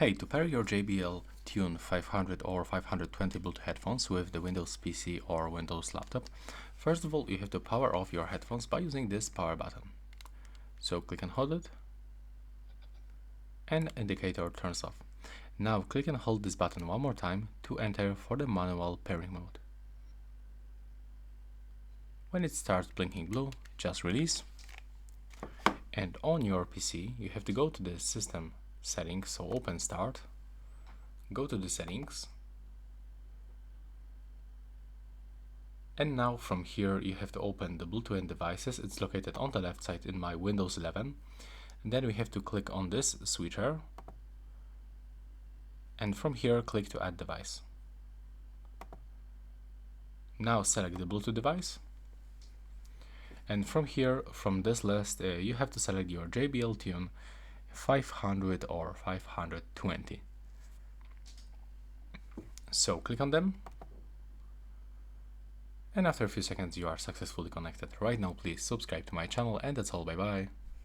Hey, to pair your JBL Tune 500 or 520 Bluetooth headphones with the Windows PC or Windows laptop, first of all you have to power off your headphones by using this power button. So click and hold it, and indicator turns off. Now click and hold this button one more time to enter for the manual pairing mode. When it starts blinking blue, just release. And on your PC you have to go to the system settings, so open Start, go to the settings, and now from here you have to open the Bluetooth and devices. It's located on the left side in my Windows 11. And then we have to click on this switcher, and from here click to add device. Now select the Bluetooth device, and from here, from this list, you have to select your JBL Tune 500 or 520. So click on them, and after a few seconds you are successfully connected. Right now please subscribe to my channel, and that's all. Bye bye.